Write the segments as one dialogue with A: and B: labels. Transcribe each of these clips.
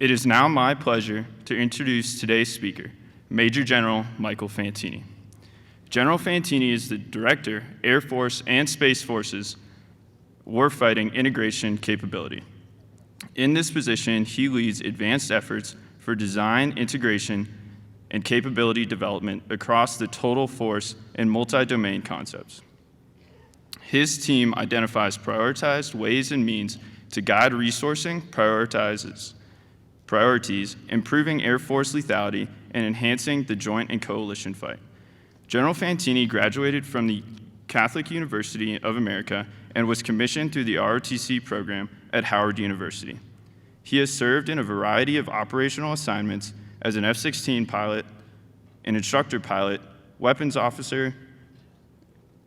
A: It is now my pleasure to introduce today's speaker, Major General Michael Fantini. General Fantini is the Director, Air Force and Space Forces Warfighting Integration Capability. In this position, he leads advanced efforts for design, integration, and capability development across the total force and multi-domain concepts. His team identifies prioritized ways and means to guide resourcing, priorities, improving Air Force lethality, and enhancing the joint and coalition fight. General Fantini graduated from the Catholic University of America and was commissioned through the ROTC program at Howard University. He has served in a variety of operational assignments as an F-16 pilot, an instructor pilot, weapons officer,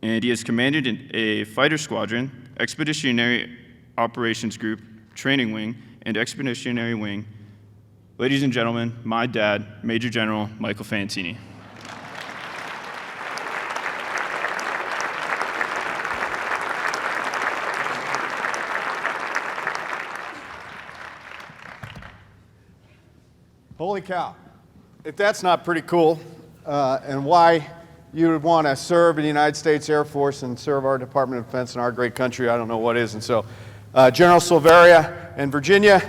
A: and he has commanded a fighter squadron, Expeditionary Operations Group, Training Wing, and Expeditionary Wing. Ladies and gentlemen, my dad, Major General Michael Fantini.
B: Holy cow. If that's not pretty cool, and why you would want to serve in the United States Air Force and serve our Department of Defense in our great country, I don't know what is. And so, General Silveria and Virginia,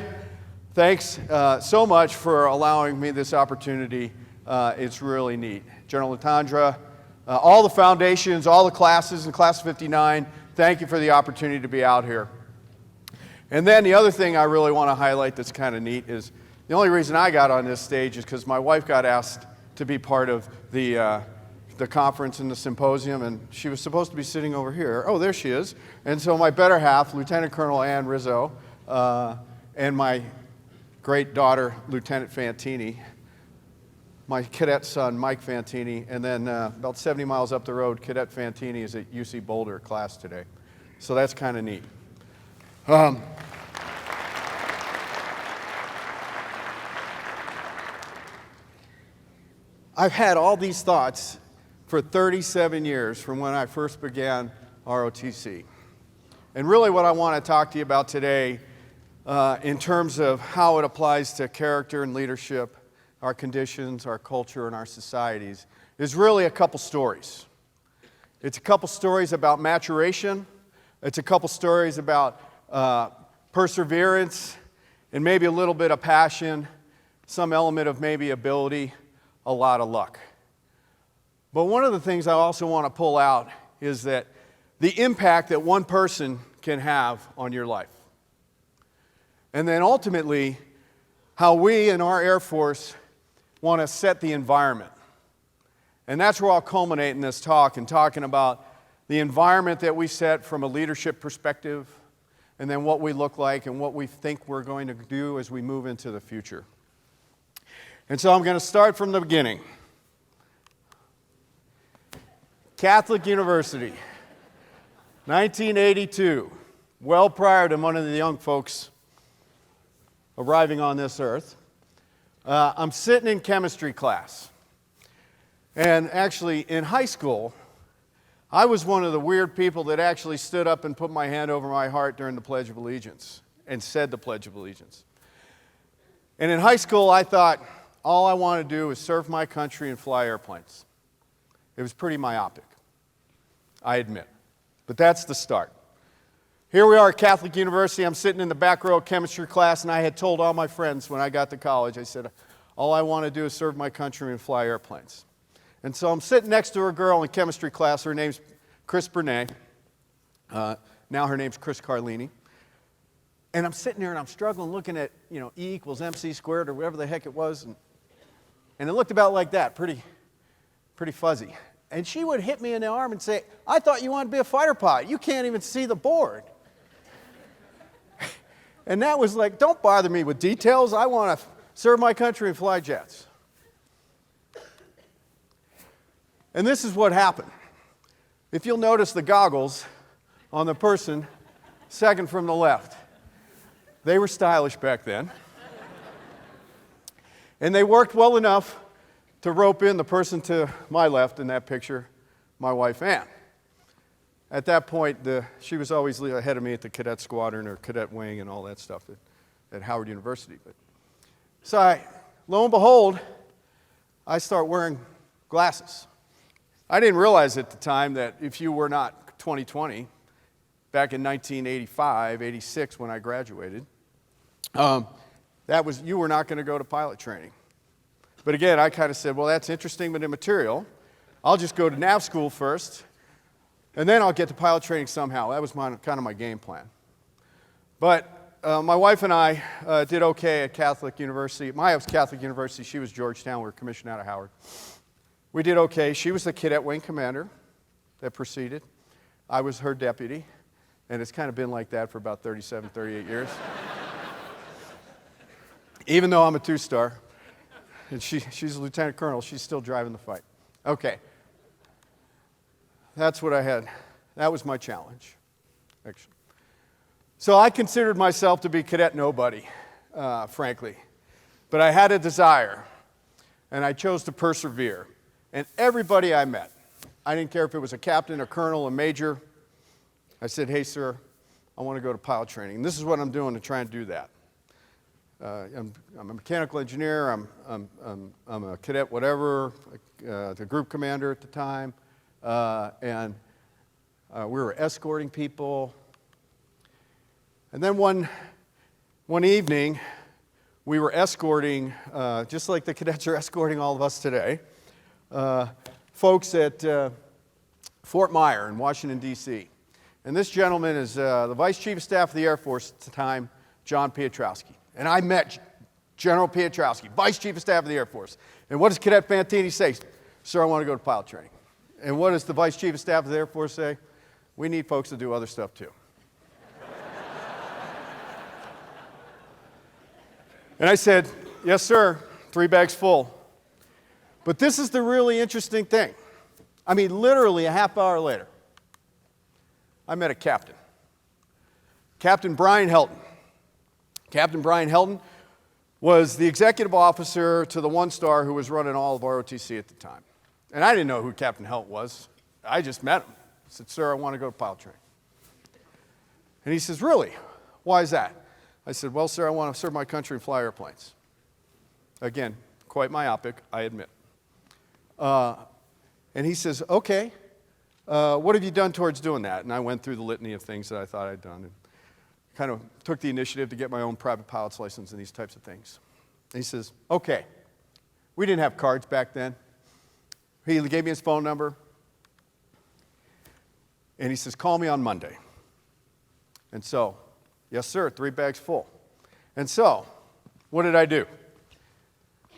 B: thanks so much for allowing me this opportunity. It's really neat. General Latondra, all the foundations, all the classes in Class 59, thank you for the opportunity to be out here. And then the other thing I really want to highlight that's kind of neat is the only reason I got on this stage is because my wife got asked to be part of the conference and the symposium, and she was supposed to be sitting over here. Oh, there she is. And so my better half, Lieutenant Colonel Ann Rizzo, and my great daughter, Lieutenant Fantini, my cadet son, Mike Fantini, and then about 70 miles up the road, Cadet Fantini is at UC Boulder class today. So that's kind of neat. I've had all these thoughts for 37 years from when I first began ROTC. And really what I want to talk to you about today in terms of how it applies to character and leadership, our conditions, our culture, and our societies is really a couple stories. It's a couple stories about maturation. It's a couple stories about perseverance and maybe a little bit of passion, some element of maybe ability, a lot of luck. But one of the things I also want to pull out is that the impact that one person can have on your life. And then ultimately, how we in our Air Force want to set the environment. And that's where I'll culminate in this talk and talking about the environment that we set from a leadership perspective, and then what we look like and what we think we're going to do as we move into the future. And so I'm going to start from the beginning. Catholic University, 1982, well prior to one of the young folks arriving on this earth. I'm sitting in chemistry class. And actually, in high school, I was one of the weird people that actually stood up and put my hand over my heart during the Pledge of Allegiance and said the Pledge of Allegiance. And in high school, I thought, all I want to do is serve my country and fly airplanes. It was pretty myopic, I admit. But that's the start. Here we are at Catholic University. I'm sitting in the back row of chemistry class, and I had told all my friends when I got to college, I said, all I want to do is serve my country and fly airplanes. And so I'm sitting next to a girl in chemistry class. Her name's Chris Bernay. Now her name's Chris Carlini. And I'm sitting there, and I'm struggling looking at, E equals MC squared or whatever the heck it was. And it looked about like that, pretty fuzzy. And she would hit me in the arm and say, I thought you wanted to be a fighter pilot. You can't even see the board. And that was like, don't bother me with details. I want to serve my country and fly jets. And this is what happened. If you'll notice the goggles on the person second from the left, they were stylish back then. And they worked well enough to rope in the person to my left in that picture, my wife Ann. At that point, she was always ahead of me at the cadet squadron or cadet wing and all that stuff at Howard University. So lo and behold, I start wearing glasses. I didn't realize at the time that if you were not 20/20, back in 1985, 86 when I graduated, you were not going to go to pilot training. But again, I kind of said, well, that's interesting but immaterial. I'll just go to nav school first, and then I'll get to pilot training somehow. That was kind of my game plan. But my wife and I did okay at Catholic University. Maya was Catholic University. She was Georgetown. We were commissioned out of Howard. We did okay. She was the cadet wing commander that proceeded. I was her deputy, and it's kind of been like that for about 37, 38 years. Even though I'm a two-star, and she's a lieutenant colonel, she's still driving the fight. Okay. That's what I had. That was my challenge, actually. So I considered myself to be cadet nobody, frankly. But I had a desire, and I chose to persevere. And everybody I met, I didn't care if it was a captain, a colonel, a major, I said, hey, sir, I want to go to pilot training. And this is what I'm doing to try and do that. I'm a mechanical engineer, I'm a cadet whatever, the group commander at the time, and we were escorting people. And then one evening, we were escorting, just like the cadets are escorting all of us today, folks at Fort Myer in Washington, D.C. And this gentleman is the Vice Chief of Staff of the Air Force at the time, John Piotrowski. And I met General Piotrowski, Vice Chief of Staff of the Air Force. And what does Cadet Fantini say? Sir, I want to go to pilot training. And what does the Vice Chief of Staff of the Air Force say? We need folks to do other stuff too. And I said, yes, sir, 3 bags full. But this is the really interesting thing. I mean, literally a half hour later, I met a captain, Captain Brian Helton. Captain Brian Helton was the executive officer to the 1-star who was running all of ROTC at the time. And I didn't know who Captain Helton was. I just met him. I said, sir, I want to go to pilot training. And he says, really? Why is that? I said, well, sir, I want to serve my country and fly airplanes. Again, quite myopic, I admit. And he says, okay, what have you done towards doing that? And I went through the litany of things that I thought I'd done and kind of took the initiative to get my own private pilot's license and these types of things. And he says, okay. We didn't have cards back then. He gave me his phone number. And he says, call me on Monday. And so, yes, sir, 3 bags full. And so, what did I do?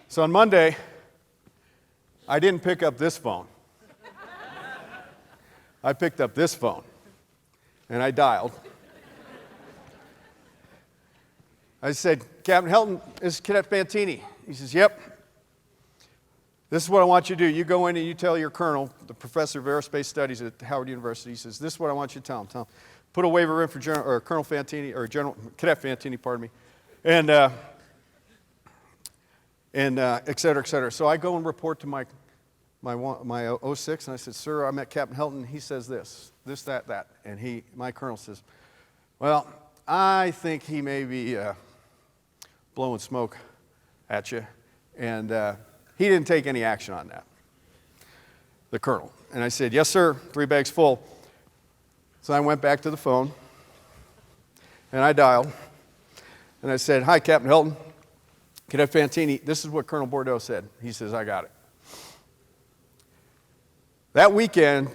B: So on Monday, I didn't pick up this phone. I picked up this phone, and I dialed. I said, Captain Helton, this is Cadet Fantini. He says, yep. This is what I want you to do. You go in and you tell your colonel, the professor of aerospace studies at Howard University. He says, this is what I want you to tell him. Tell him, put a waiver in for Colonel Fantini, or Cadet Fantini, pardon me, and et cetera, et cetera. So I go and report to my 06, and I said, sir, I met Captain Helton. He says this, that. And my colonel says, well, I think he may be blowing smoke at you. And he didn't take any action on that, the colonel. And I said, yes, sir, 3 bags full. So I went back to the phone, and I dialed. And I said, hi, Captain Helton. Cadet Fantini, this is what Colonel Bordeaux said. He says, I got it. That weekend,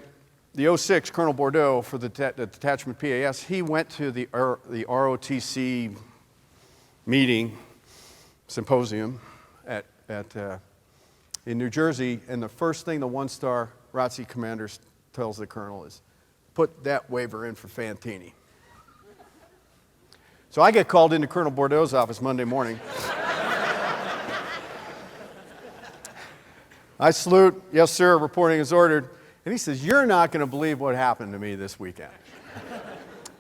B: the 06 Colonel Bordeaux for the detachment PAS, he went to the ROTC meeting, symposium in New Jersey, and the first thing the 1-star ROTC commander tells the colonel is, put that waiver in for Fantini. So I get called into Colonel Bordeaux's office Monday morning. I salute, yes, sir, reporting is ordered. And he says, you're not going to believe what happened to me this weekend.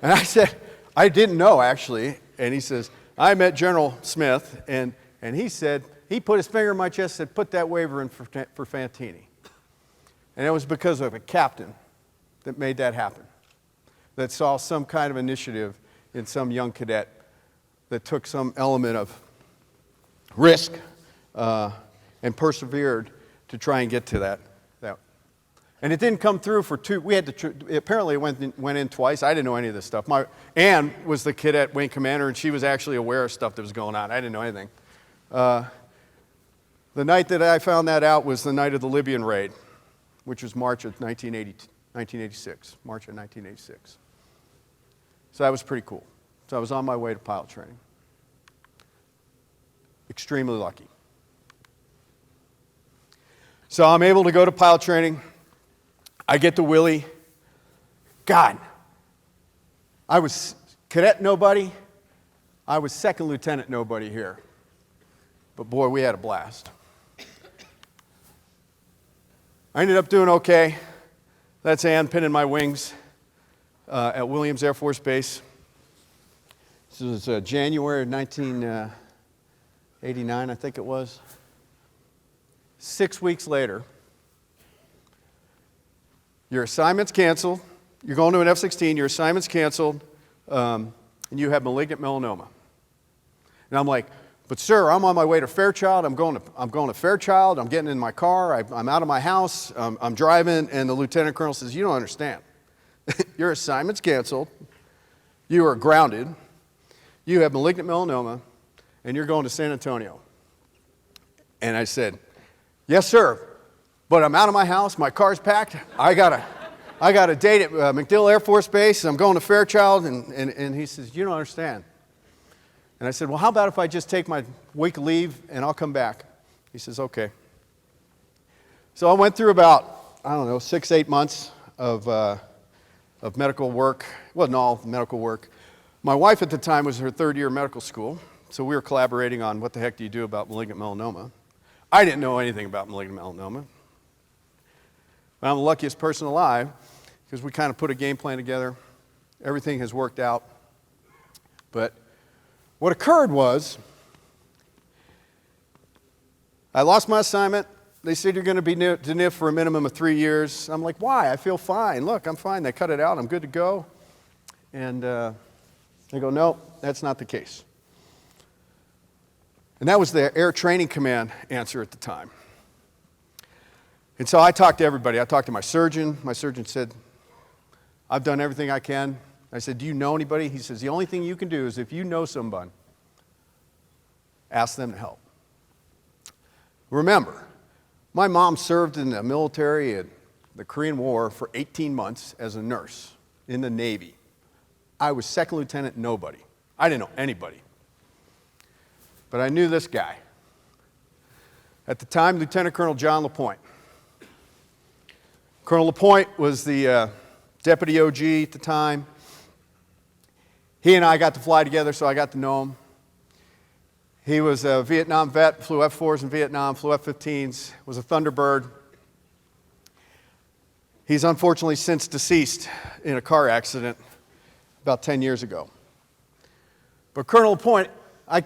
B: And I said, I didn't know, actually. And he says, I met General Smith, and he said, he put his finger in my chest and said, put that waiver in for Fantini. And it was because of a captain that made that happen, that saw some kind of initiative in some young cadet that took some element of risk and persevered to try and get to that. And it didn't come through for two. We had to. Apparently, it went in twice. I didn't know any of this stuff. Ann was the cadet wing commander, and she was actually aware of stuff that was going on. I didn't know anything. The night that I found that out was the night of the Libyan raid, which was March of 1986. March of 1986. So that was pretty cool. So I was on my way to pilot training. Extremely lucky. So I'm able to go to pilot training. I get to Willie. God, I was cadet nobody. I was second lieutenant nobody here. But boy, we had a blast. I ended up doing okay. That's Ann pinning my wings at Williams Air Force Base. This was January of 1989, I think it was. 6 weeks later, your assignment's canceled. You're going to an F-16. Your assignment's canceled, and you have malignant melanoma. And I'm like, but sir, I'm on my way to Fairchild. I'm going to Fairchild. I'm getting in my car. I'm out of my house. I'm driving, and the lieutenant colonel says, "You don't understand. Your assignment's canceled. You are grounded. You have malignant melanoma, and you're going to San Antonio." And I said, "Yes, sir. But I'm out of my house, my car's packed, I got a date at MacDill Air Force Base, I'm going to Fairchild," and he says, "You don't understand." And I said, "Well, how about if I just take my week leave and I'll come back?" He says, "Okay." So I went through about, 6, 8 months of medical work. It wasn't all medical work. My wife at the time was her third year of medical school, so we were collaborating on what the heck do you do about malignant melanoma. I didn't know anything about malignant melanoma. But I'm the luckiest person alive because we kind of put a game plan together. Everything has worked out. But what occurred was I lost my assignment. They said you're going to be DNIF for a minimum of 3 years. I'm like, why? I feel fine. Look, I'm fine. They cut it out. I'm good to go. And they go, no, that's not the case. And that was the Air Training Command answer at the time. And so I talked to everybody. I talked to my surgeon. My surgeon said, "I've done everything I can." I said, "Do you know anybody?" He says, "The only thing you can do is if you know someone, ask them to help." Remember, my mom served in the military in the Korean War for 18 months as a nurse in the Navy. I was second lieutenant nobody. I didn't know anybody. But I knew this guy. At the time, Lieutenant Colonel John LaPointe. Colonel LaPointe was the deputy OG at the time. He and I got to fly together, so I got to know him. He was a Vietnam vet, flew F-4s in Vietnam, flew F-15s, was a Thunderbird. He's unfortunately since deceased in a car accident about 10 years ago. But Colonel LaPointe,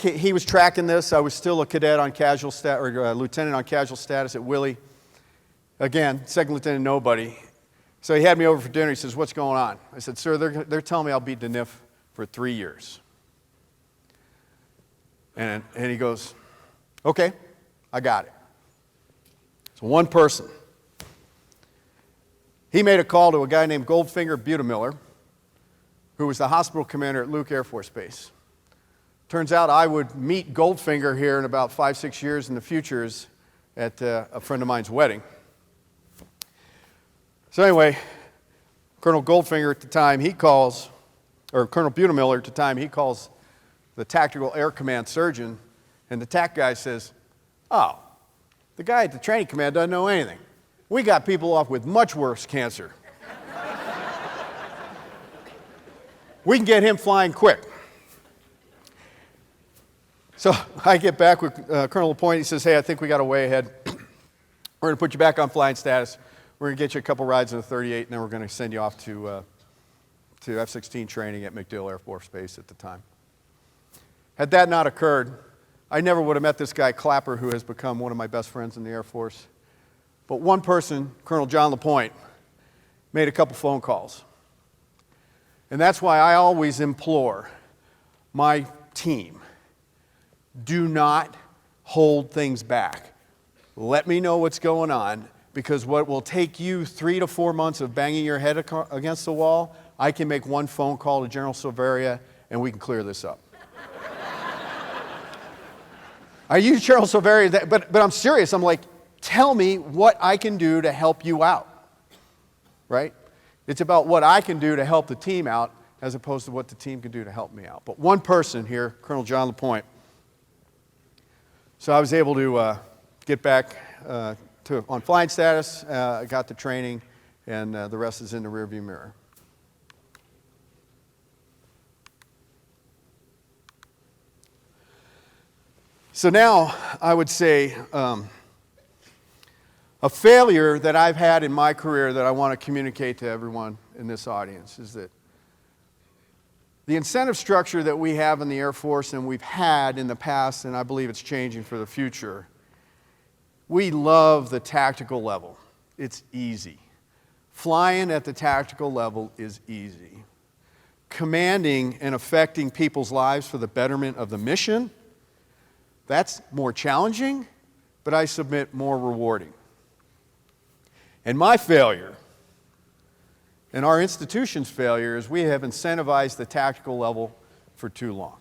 B: he was tracking this. I was still a cadet on casual status, or a lieutenant on casual status at Willie. Again, second lieutenant nobody. So he had me over for dinner. He says, "What's going on?" I said, "Sir, they're telling me I'll be DNIF for 3 years." And he goes, "Okay, I got it." So one person. He made a call to a guy named Goldfinger Butemiller, who was the hospital commander at Luke Air Force Base. Turns out I would meet Goldfinger here in about 5, 6 years in the futures at a friend of mine's wedding. So anyway, Colonel Goldfinger at the time, Colonel Butemiller at the time, he calls the Tactical Air Command surgeon, and the TAC guy says, "Oh, the guy at the training command doesn't know anything. We got people off with much worse cancer. We can get him flying quick." So I get back with Colonel LaPointe. He says, "Hey, I think we got a way ahead. We're going to put you back on flying status. We're going to get you a couple rides in the 38, and then we're going to send you off to F-16 training at MacDill Air Force Base at the time." Had that not occurred, I never would have met this guy Clapper, who has become one of my best friends in the Air Force. But one person, Colonel John LaPointe, made a couple phone calls. And that's why I always implore my team, do not hold things back. Let me know what's going on, because what will take you 3 to 4 months of banging your head against the wall, I can make one phone call to General Silveria and we can clear this up. I use General Silveria, but I'm serious. I'm like, tell me what I can do to help you out, right? It's about what I can do to help the team out as opposed to what the team can do to help me out. But one person here, Colonel John LaPointe. So I was able to get back on flying status, got the training, and the rest is in the rearview mirror. So now I would say a failure that I've had in my career that I want to communicate to everyone in this audience is that the incentive structure that we have in the Air Force and we've had in the past, and I believe it's changing for the future, we love the tactical level. It's easy. Flying at the tactical level is easy. Commanding and affecting people's lives for the betterment of the mission, that's more challenging, but I submit more rewarding. And my failure, and our institution's failure, is we have incentivized the tactical level for too long.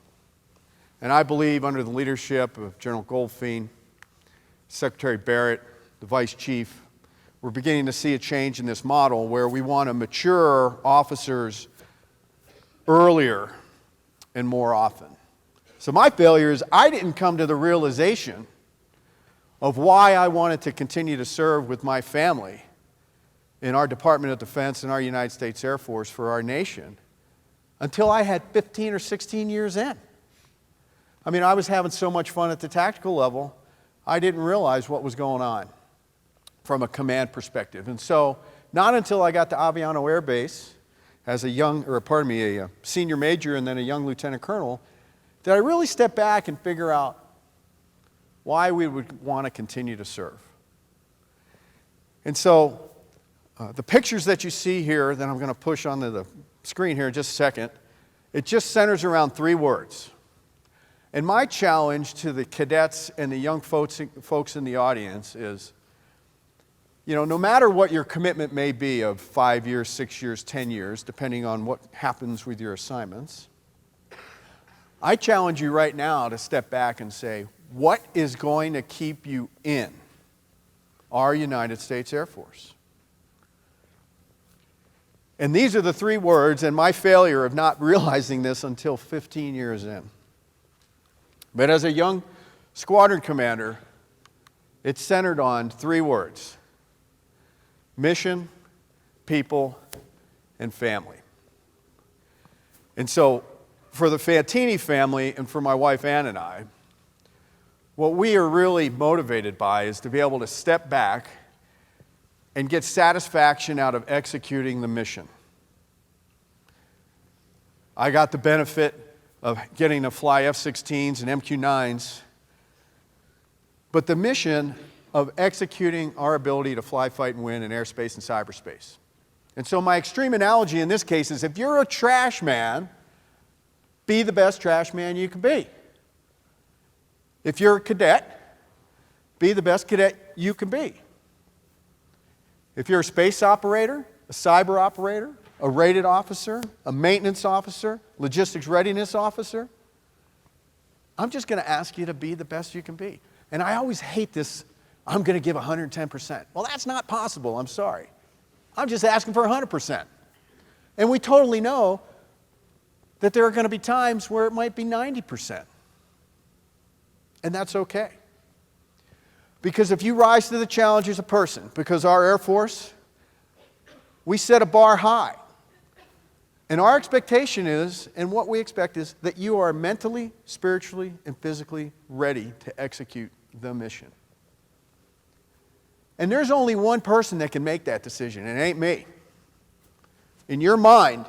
B: And I believe under the leadership of General Goldfein, Secretary Barrett, the Vice Chief, we're beginning to see a change in this model where we want to mature officers earlier and more often. So my failure is I didn't come to the realization of why I wanted to continue to serve with my family in our Department of Defense and our United States Air Force for our nation until I had 15 or 16 years in. I mean, I was having so much fun at the tactical level, I didn't realize what was going on from a command perspective. And so, not until I got to Aviano Air Base as a senior major and then a young lieutenant colonel, did I really step back and figure out why we would want to continue to serve. And so, the pictures that you see here that I'm going to push onto the screen here in just a second, it just centers around 3 words. And my challenge to the cadets and the young folks in the audience is, no matter what your commitment may be of 5 years, 6 years, 10 years, depending on what happens with your assignments, I challenge you right now to step back and say, what is going to keep you in our United States Air Force? And these are the 3 words, and my failure of not realizing this until 15 years in. But as a young squadron commander, it's centered on 3 words: mission, people, and family. And so, for the Fantini family and for my wife Ann and I, what we are really motivated by is to be able to step back and get satisfaction out of executing the mission. I got the benefit of getting to fly F-16s and MQ-9s, but the mission of executing our ability to fly, fight, and win in airspace and cyberspace. And so my extreme analogy in this case is if you're a trash man, be the best trash man you can be. If you're a cadet, be the best cadet you can be. If you're a space operator, a cyber operator, a rated officer, a maintenance officer, logistics readiness officer, I'm just going to ask you to be the best you can be. And I always hate this, I'm going to give 110%. Well, that's not possible, I'm sorry. I'm just asking for 100%. And we totally know that there are going to be times where it might be 90%. And that's okay. Because if you rise to the challenge as a person, because our Air Force, we set a bar high. And our expectation is, and what we expect is, that you are mentally, spiritually, and physically ready to execute the mission. And there's only one person that can make that decision, and it ain't me. In your mind,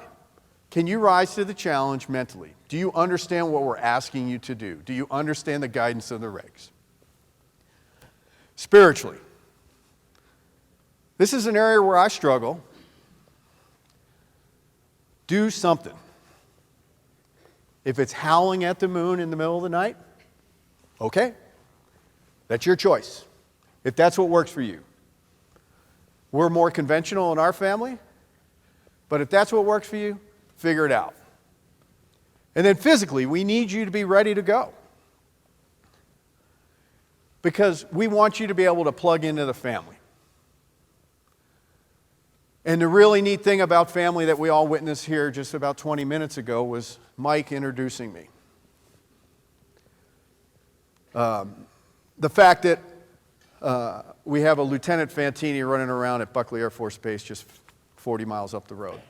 B: can you rise to the challenge mentally? Do you understand what we're asking you to do? Do you understand the guidance of the regs? Spiritually, this is an area where I struggle. Do something. If it's howling at the moon in the middle of the night, okay. That's your choice, if that's what works for you. We're more conventional in our family, but if that's what works for you, figure it out. And then physically, we need you to be ready to go. Because we want you to be able to plug into the family. And the really neat thing about family that we all witnessed here just about 20 minutes ago was Mike introducing me. The fact that we have a Lieutenant Fantini running around at Buckley Air Force Base just 40 miles up the road.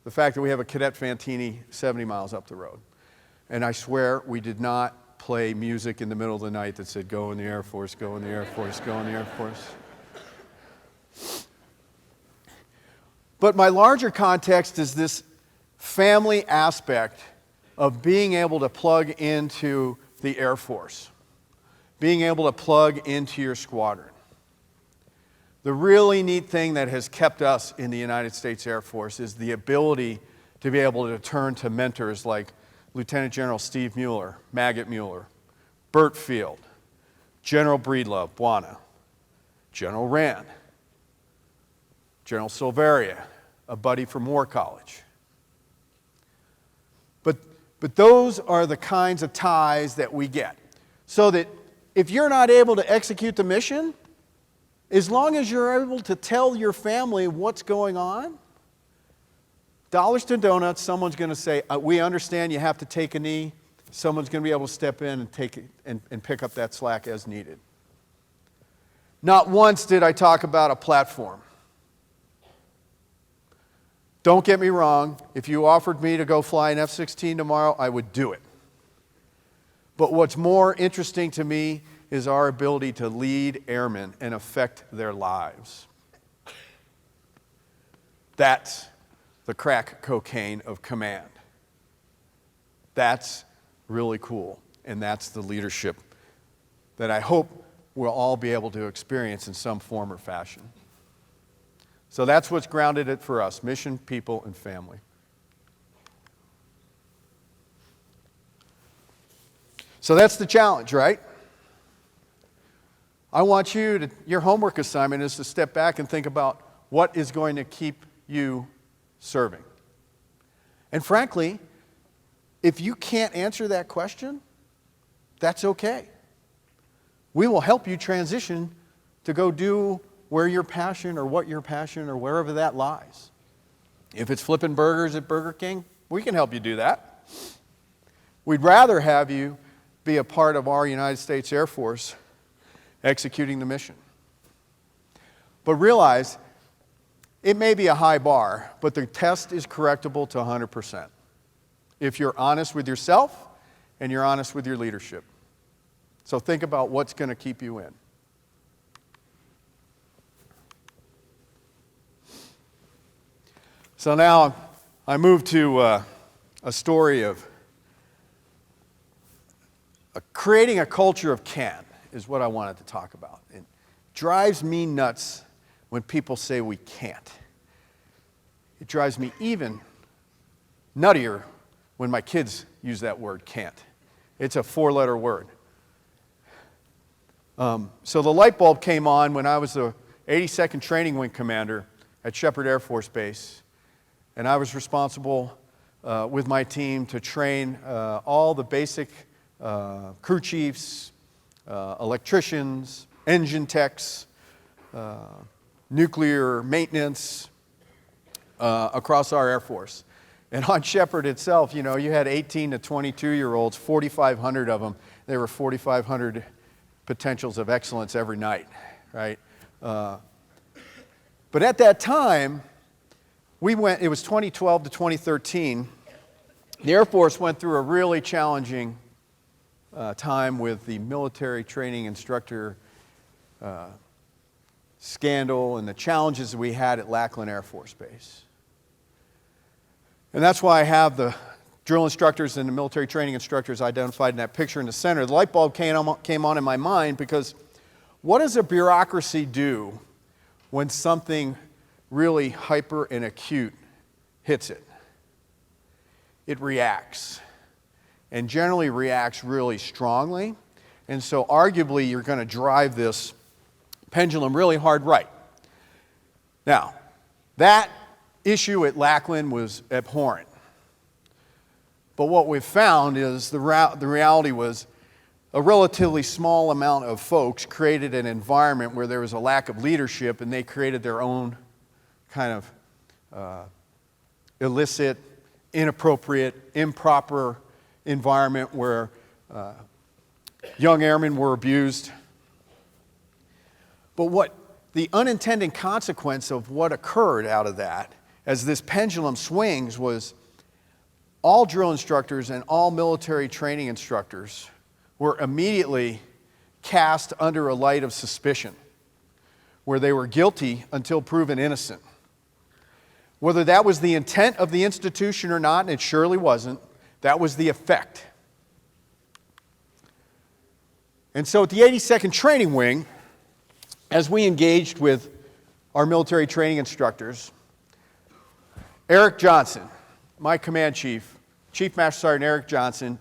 B: The fact that we have a Cadet Fantini 70 miles up the road. And I swear we did not play music in the middle of the night that said, go in the Air Force, go in the Air Force, go in the Air Force. But my larger context is this family aspect of being able to plug into the Air Force, being able to plug into your squadron. The really neat thing that has kept us in the United States Air Force is the ability to be able to turn to mentors like Lieutenant General Steve Mueller, Maggot Mueller, Burt Field, General Breedlove, Buana, General Rand, General Silveria, a buddy from War College. But those are the kinds of ties that we get. So that if you're not able to execute the mission, as long as you're able to tell your family what's going on, dollars to donuts, someone's going to say, we understand you have to take a knee. Someone's going to be able to step in and take it and pick up that slack as needed. Not once did I talk about a platform. Don't get me wrong, if you offered me to go fly an F-16 tomorrow, I would do it. But what's more interesting to me is our ability to lead airmen and affect their lives. That's the crack cocaine of command. That's really cool, and that's the leadership that I hope we'll all be able to experience in some form or fashion. So that's what's grounded it for us, mission, people, and family. So that's the challenge, right? I want you to, your homework assignment is to step back and think about what is going to keep you serving. And frankly, if you can't answer that question, that's okay. We will help you transition to go do where your passion or what your passion or wherever that lies. If it's flipping burgers at Burger King, we can help you do that. We'd rather have you be a part of our United States Air Force executing the mission. But realize, it may be a high bar, but the test is correctable to 100%. If you're honest with yourself and you're honest with your leadership. So think about what's going to keep you in. So now I move to a story of creating a culture of can is what I wanted to talk about. It drives me nuts when people say we can't. It drives me even nuttier when my kids use that word can't. It's a 4-letter word. So the light bulb came on when I was the 82nd Training Wing Commander at Sheppard Air Force Base. And I was responsible with my team to train all the basic crew chiefs, electricians, engine techs, nuclear maintenance across our Air Force. And on Sheppard itself, you know, you had 18 to 22-year-olds, 4,500 of them. There were 4,500 potentials of excellence every night, right? But at that time, it was 2012 to 2013. The Air Force went through a really challenging time with the military training instructor scandal and the challenges we had at Lackland Air Force Base. And that's why I have the drill instructors and the military training instructors identified in that picture in the center. The light bulb came on in my mind because what does a bureaucracy do when something really hyper and acute hits it? It reacts, and generally reacts really strongly. And so arguably you're going to drive this pendulum really hard right. Now, that issue at Lackland was abhorrent. But what we've found is the reality was a relatively small amount of folks created an environment where there was a lack of leadership, and they created their own kind of illicit, inappropriate, improper environment where young airmen were abused. But what the unintended consequence of what occurred out of that, as this pendulum swings, was all drill instructors and all military training instructors were immediately cast under a light of suspicion, where they were guilty until proven innocent. Whether that was the intent of the institution or not, and it surely wasn't, that was the effect. And so at the 82nd Training Wing, as we engaged with our military training instructors, Eric Johnson, my command chief, Chief Master Sergeant Eric Johnson,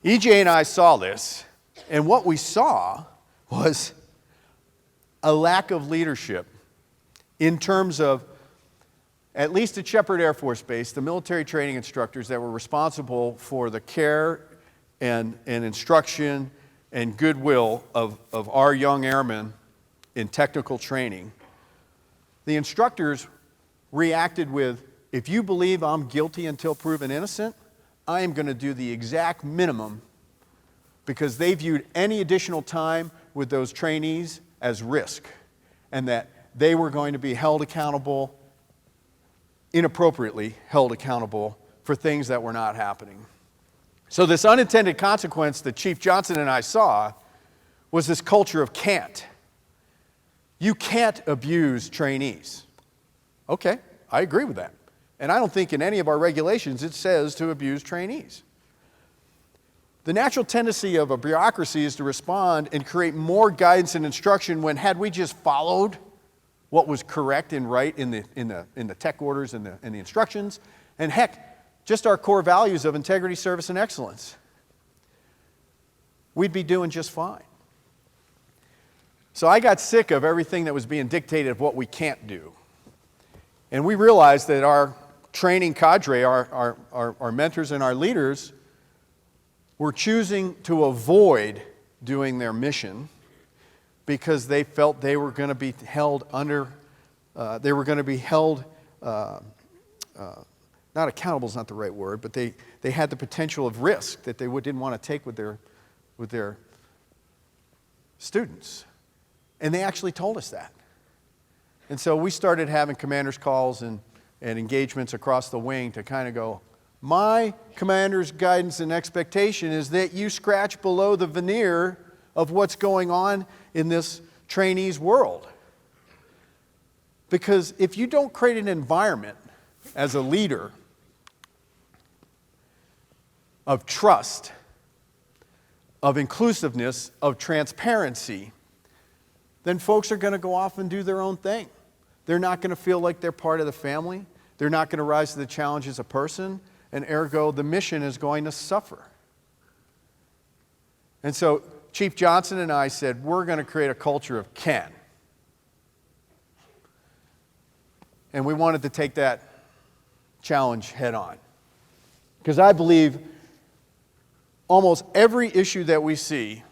B: EJ and I saw this, and what we saw was a lack of leadership in terms of, at least at Sheppard Air Force Base, the military training instructors that were responsible for the care and instruction and goodwill of our young airmen in technical training. The instructors reacted with, if you believe I'm guilty until proven innocent, I am going to do the exact minimum, because they viewed any additional time with those trainees as risk, and that they were going to be held accountable, inappropriately held accountable, for things that were not happening. So this unintended consequence that Chief Johnson and I saw was this culture of can't. You can't abuse trainees. Okay, I agree with that. And I don't think in any of our regulations it says to abuse trainees. The natural tendency of a bureaucracy is to respond and create more guidance and instruction when, had we just followed what was correct and right in the tech orders and the instructions, and heck, just our core values of integrity, service, and excellence, we'd be doing just fine. So I got sick of everything that was being dictated of what we can't do. And we realized that our training cadre, our mentors and our leaders, were choosing to avoid doing their mission because they felt they were going to be held under, not accountable is not the right word, but they had the potential of risk that they didn't want to take with their students. And they actually told us that. And so we started having commanders' calls and engagements across the wing to kind of go, my commander's guidance and expectation is that you scratch below the veneer of what's going on in this trainee's world. Because if you don't create an environment as a leader of trust, of inclusiveness, of transparency, then folks are going to go off and do their own thing. They're not going to feel like they're part of the family. They're not going to rise to the challenge as a person, and ergo, the mission is going to suffer. And so Chief Johnson and I said, we're going to create a culture of can. And we wanted to take that challenge head on. Because I believe almost every issue that we see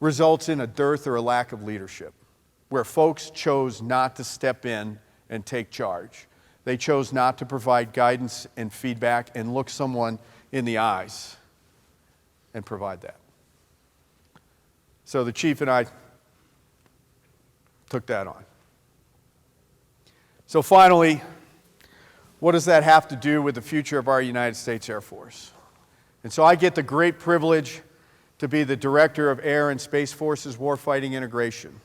B: results in a dearth or a lack of leadership, where folks chose not to step in and take charge. They chose not to provide guidance and feedback and look someone in the eyes and provide that. So the chief and I took that on. So finally, what does that have to do with the future of our United States Air Force? And so I get the great privilege to be the Director of Air and Space Forces Warfighting Integration.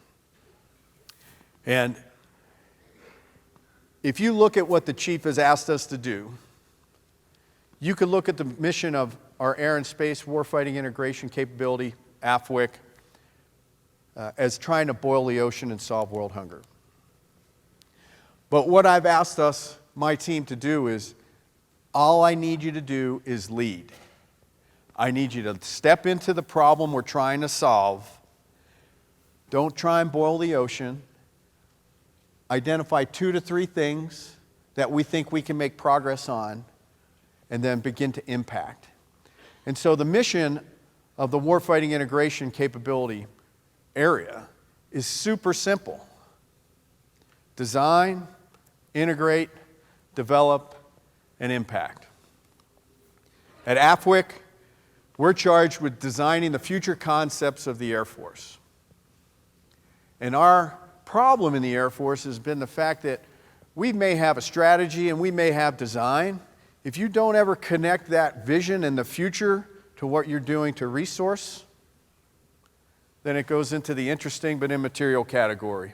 B: And if you look at what the chief has asked us to do, you could look at the mission of our Air and Space Warfighting Integration Capability, AFWIC, as trying to boil the ocean and solve world hunger. But what I've asked my team to do is, all I need you to do is lead. I need you to step into the problem we're trying to solve. Don't try and boil the ocean. Identify 2 to 3 things that we think we can make progress on, and then begin to impact. And so the mission of the warfighting integration capability area is super simple. Design, integrate, develop, and impact. At AFWIC, we're charged with designing the future concepts of the Air Force. And our problem in the Air Force has been the fact that we may have a strategy and we may have design. If you don't ever connect that vision and the future to what you're doing to resource, then it goes into the interesting but immaterial category.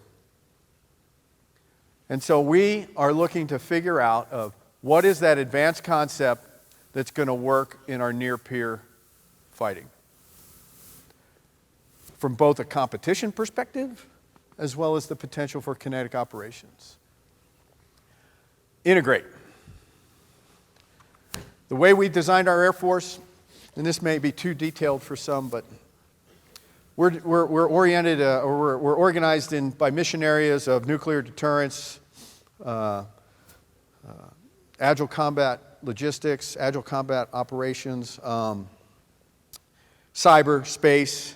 B: And so we are looking to figure out of what is that advanced concept that's going to work in our near-peer fighting. From both a competition perspective as well as the potential for kinetic operations. Integrate. The way we designed our Air Force, and this may be too detailed for some, but we're oriented, or we're organized by mission areas of nuclear deterrence, agile combat logistics, agile combat operations, cyber, space,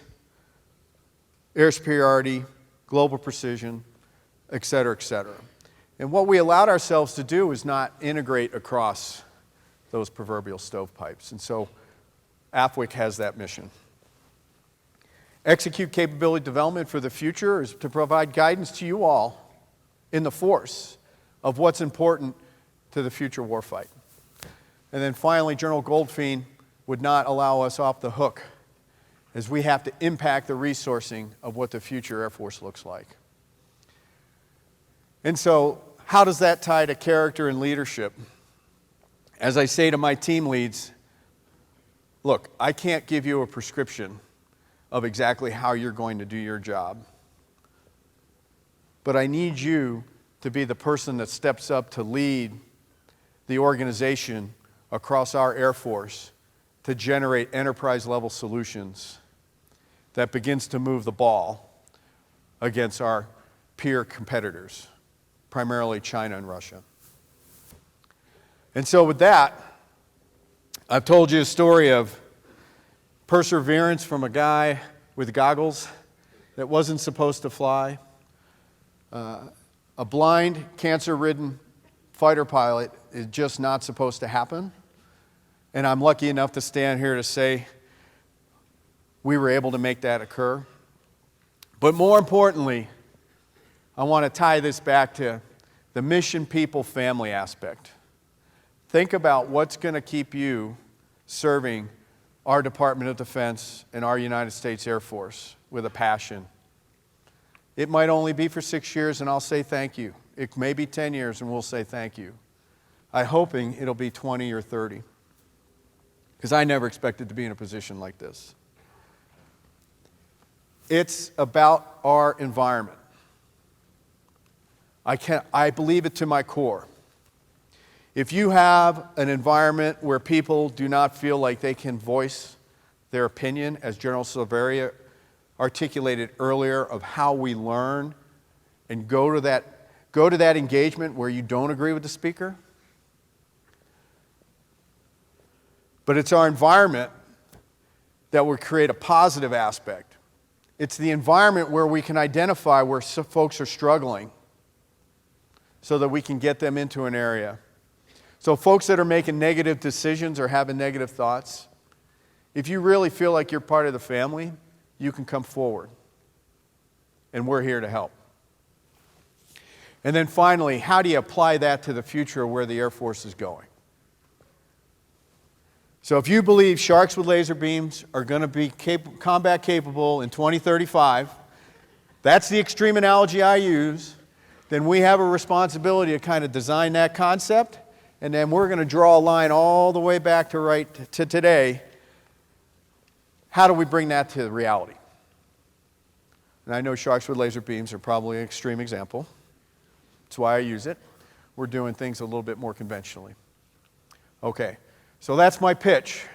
B: air superiority, global precision, et cetera, et cetera. And what we allowed ourselves to do is not integrate across those proverbial stovepipes. And so AFWIC has that mission. Execute capability development for the future is to provide guidance to you all in the force of what's important to the future warfight. And then finally, General Goldfein would not allow us off the hook, as we have to impact the resourcing of what the future Air Force looks like. And so, how does that tie to character and leadership? As I say to my team leads, look, I can't give you a prescription of exactly how you're going to do your job. But I need you to be the person that steps up to lead the organization across our Air Force to generate enterprise-level solutions that begins to move the ball against our peer competitors, primarily China and Russia. And so with that, I've told you a story of perseverance from a guy with goggles that wasn't supposed to fly, a blind, cancer-ridden fighter pilot is just not supposed to happen. And I'm lucky enough to stand here to say we were able to make that occur. But more importantly, I want to tie this back to the mission, people, family aspect. Think about what's going to keep you serving our Department of Defense and our United States Air Force with a passion. It might only be for 6 years, and I'll say thank you. It may be 10 years, and we'll say thank you. I'm hoping it'll be 20 or 30, because I never expected to be in a position like this. It's about our environment. I believe it to my core. If you have an environment where people do not feel like they can voice their opinion, as General Silveria articulated earlier, of how we learn and go to that engagement where you don't agree with the speaker, but it's our environment that will create a positive aspect. It's the environment where we can identify where folks are struggling so that we can get them into an area. So folks that are making negative decisions or having negative thoughts, if you really feel like you're part of the family, you can come forward. And we're here to help. And then finally, how do you apply that to the future of where the Air Force is going? So if you believe sharks with laser beams are going to be combat capable in 2035, that's the extreme analogy I use, then we have a responsibility to kind of design that concept, and then we're going to draw a line all the way back to today. How do we bring that to reality? And I know sharks with laser beams are probably an extreme example. That's why I use it. We're doing things a little bit more conventionally. Okay, so that's my pitch.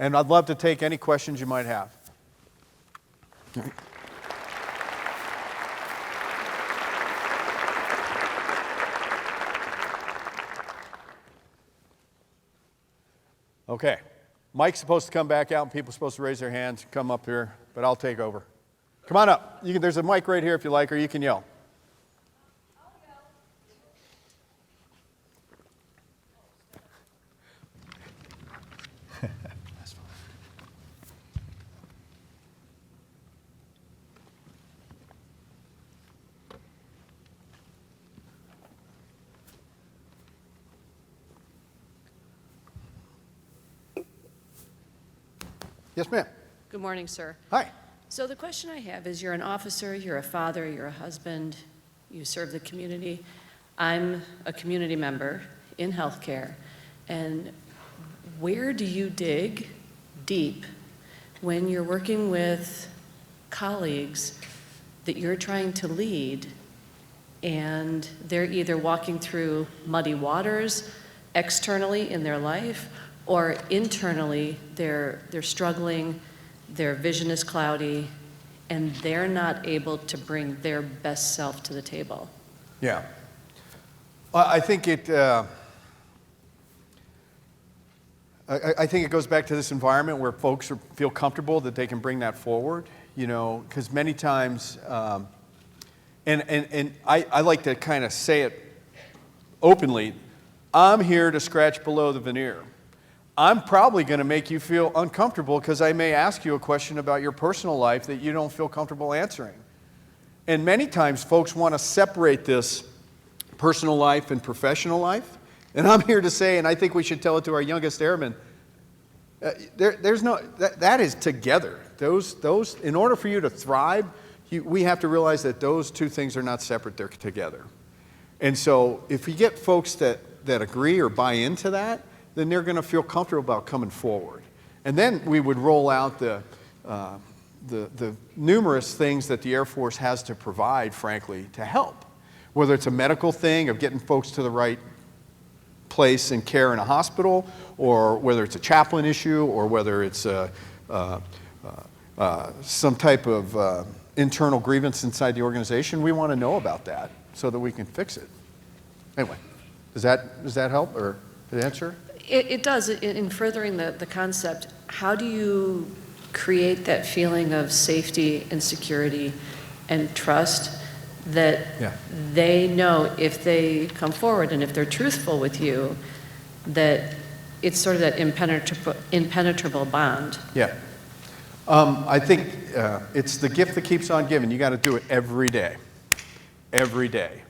B: And I'd love to take any questions you might have. All right. Okay. Mike's supposed to come back out, and people are supposed to raise their hands, come up here, but I'll take over. Come on up. There's a mic right here if you like, or you can yell. Yes, ma'am.
C: Good morning, sir.
B: Hi.
C: So the question I have is, you're an officer, you're a father, you're a husband, you serve the community. I'm a community member in healthcare, and where do you dig deep when you're working with colleagues that you're trying to lead, and they're either walking through muddy waters externally in their life, or internally they're struggling, their vision is cloudy, and they're not able to bring their best self to the table?
B: Yeah. I think it goes back to this environment where folks feel comfortable that they can bring that forward, because many times, and I like to kind of say it openly, I'm here to scratch below the veneer. I'm probably going to make you feel uncomfortable because I may ask you a question about your personal life that you don't feel comfortable answering. And many times folks want to separate this personal life and professional life. And I'm here to say, and I think we should tell it to our youngest airmen, that is together. Those, in order for you to thrive, we have to realize that those two things are not separate, they're together. And so if we get folks that agree or buy into that, then they're going to feel comfortable about coming forward. And then we would roll out the numerous things that the Air Force has to provide, frankly, to help. Whether it's a medical thing of getting folks to the right place and care in a hospital, or whether it's a chaplain issue, or whether it's some type of internal grievance inside the organization, we want to know about that so that we can fix it. Anyway, does that help, or the answer?
C: It does. In furthering the concept, how do you create that feeling of safety and security and trust that they know if they come forward and if they're truthful with you, that it's sort of that impenetrable bond?
B: Yeah. I think it's the gift that keeps on giving. You got to do it every day. Every day.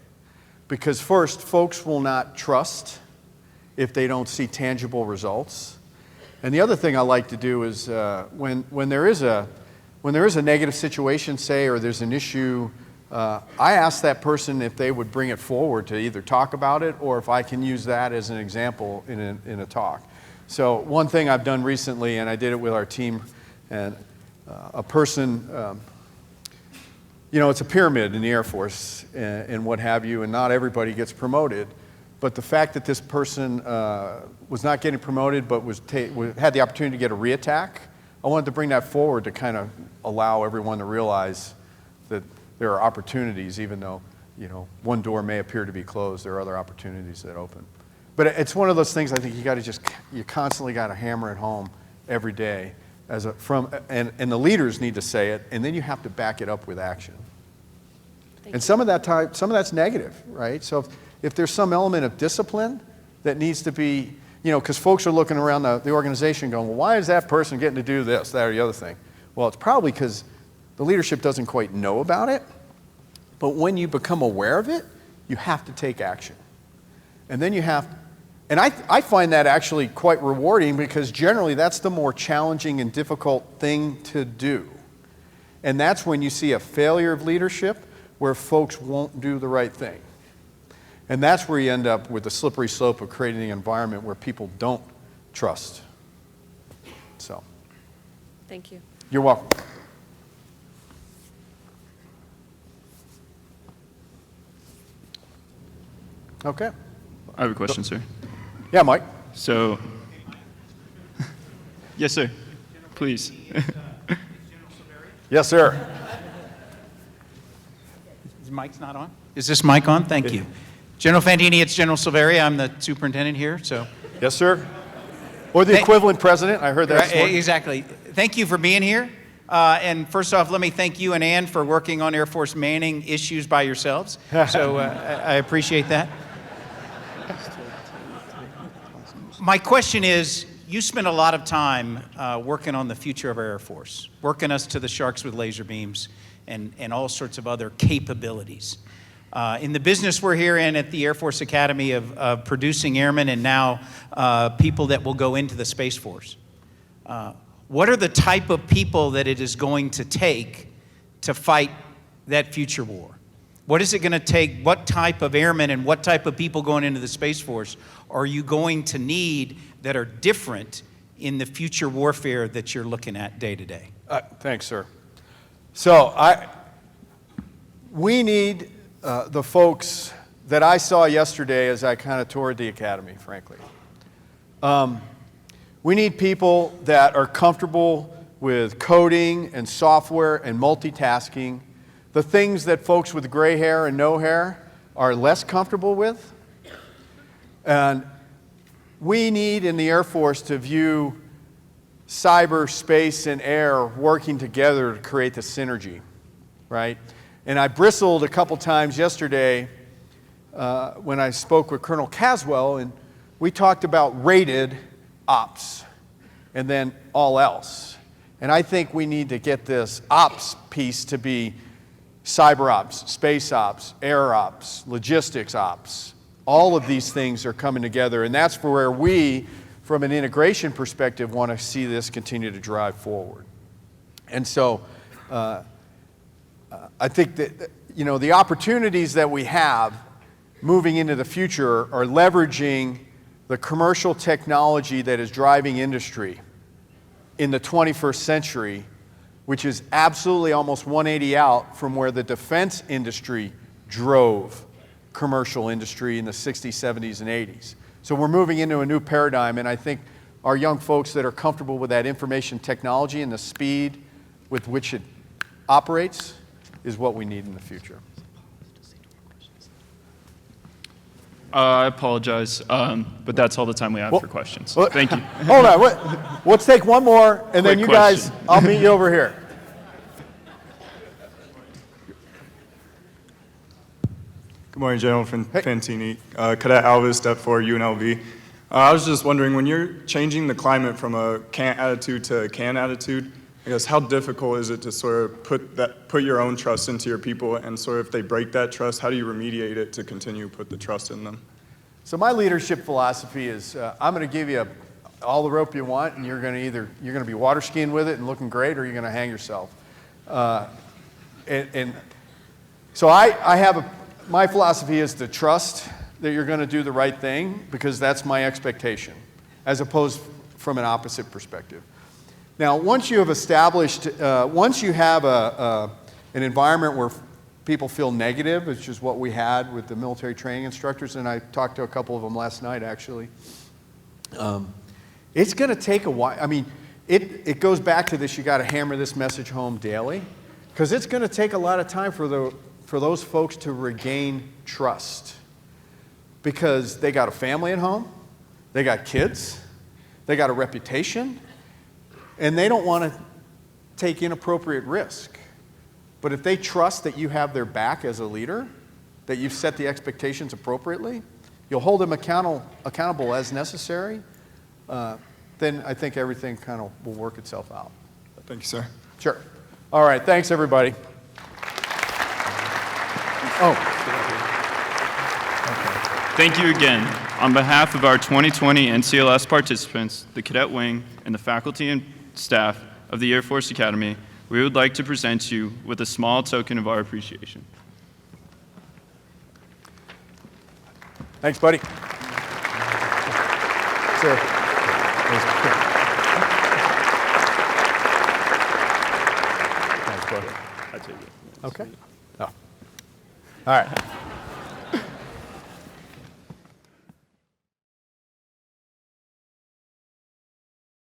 B: Because first, folks will not trust if they don't see tangible results. And the other thing I like to do is when there is a negative situation, say, or there's an issue, I ask that person if they would bring it forward to either talk about it, or if I can use that as an example in a talk. So one thing I've done recently, and I did it with our team, and a person, it's a pyramid in the Air Force and what have you, and not everybody gets promoted. But the fact that this person was not getting promoted but had the opportunity to get a reattack, I wanted to bring that forward to kind of allow everyone to realize that there are opportunities, even though one door may appear to be closed, there are other opportunities that open. But it's one of those things I think you constantly got to hammer it home every day, and the leaders need to say it, and then you have to back it up with action. And some of that's negative, right? So if there's some element of discipline that needs to be, because folks are looking around the organization going, well, why is that person getting to do this, that, or the other thing? Well, it's probably because the leadership doesn't quite know about it. But when you become aware of it, you have to take action. And then and I find that actually quite rewarding, because generally that's the more challenging and difficult thing to do. And that's when you see a failure of leadership where folks won't do the right thing. And that's where you end up with the slippery slope of creating an environment where people don't trust. So.
C: Thank you.
B: You're welcome. Okay.
A: I have a question, sir.
B: Yeah, Mike.
A: So, yes, sir. Please.
B: Yes, sir.
D: Is mic's not on? Is this mic on? Thank you. General Fantini, it's General Silveri. I'm the superintendent here, so.
B: Yes, sir. Or the equivalent president. I heard that this morning.
D: Exactly. Thank you for being here. And first off, let me thank you and Ann for working on Air Force manning issues by yourselves. So I appreciate that. My question is, you spent a lot of time working on the future of our Air Force, working us to the sharks with laser beams and all sorts of other capabilities. In the business we're here in at the Air Force Academy of producing airmen and now people that will go into the Space Force, what are the type of people that it is going to take to fight that future war? What is it going to take? What type of airmen and what type of people going into the Space Force are you going to need that are different in the future warfare that you're looking at day to day?
B: Thanks, sir. So we need the folks that I saw yesterday as I kind of toured the academy, frankly. We need people that are comfortable with coding and software and multitasking, the things that folks with gray hair and no hair are less comfortable with. And we need in the Air Force to view cyber, space, and air working together to create the synergy, right? And I bristled a couple times yesterday when I spoke with Colonel Caswell, and we talked about rated ops and then all else. And I think we need to get this ops piece to be cyber ops, space ops, air ops, logistics ops. All of these things are coming together, and that's where we, from an integration perspective, want to see this continue to drive forward. And so I think that, you know, the opportunities that we have moving into the future are leveraging the commercial technology that is driving industry in the 21st century, which is absolutely almost 180 out from where the defense industry drove commercial industry in the 60s, 70s, and 80s. So we're moving into a new paradigm, and I think our young folks that are comfortable with that information technology and the speed with which it operates is what we need in the future.
A: I apologize, but that's all the time we have for questions. Thank you.
B: Hold on, let's take one more, and then
A: Quick
B: you guys,
A: question.
B: I'll meet you over here.
E: Good morning, General Fantini. Cadet Alvis, Step 4, UNLV. I was just wondering, when you're changing the climate from a can't attitude to a can attitude, I guess how difficult is it to sort of put your own trust into your people, and sort of if they break that trust, how do you remediate it to continue to put the trust in them?
B: So my leadership philosophy is I'm going to give you all the rope you want, and you're going to be water skiing with it and looking great, or you're going to hang yourself. And so my philosophy is to trust that you're going to do the right thing, because that's my expectation, as opposed from an opposite perspective. Now, once you have established, once you have an environment where people feel negative, which is what we had with the military training instructors, and I talked to a couple of them last night, actually, it's going to take a while. I mean, it goes back to this, you got to hammer this message home daily, because it's going to take a lot of time for those folks to regain trust, because they got a family at home, they got kids, they got a reputation, and they don't want to take inappropriate risk. But if they trust that you have their back as a leader, that you've set the expectations appropriately, you'll hold them accountable as necessary, then I think everything kind of will work itself out.
E: Thank you, sir.
B: Sure. All right, thanks everybody.
A: Thank you again. On behalf of our 2020 NCLS participants, the Cadet Wing, and the faculty and staff of the Air Force Academy, we would like to present you with a small token of our appreciation.
B: Thanks, buddy. Sir. Thanks, buddy.
A: I take it.
B: Okay. Oh. All right.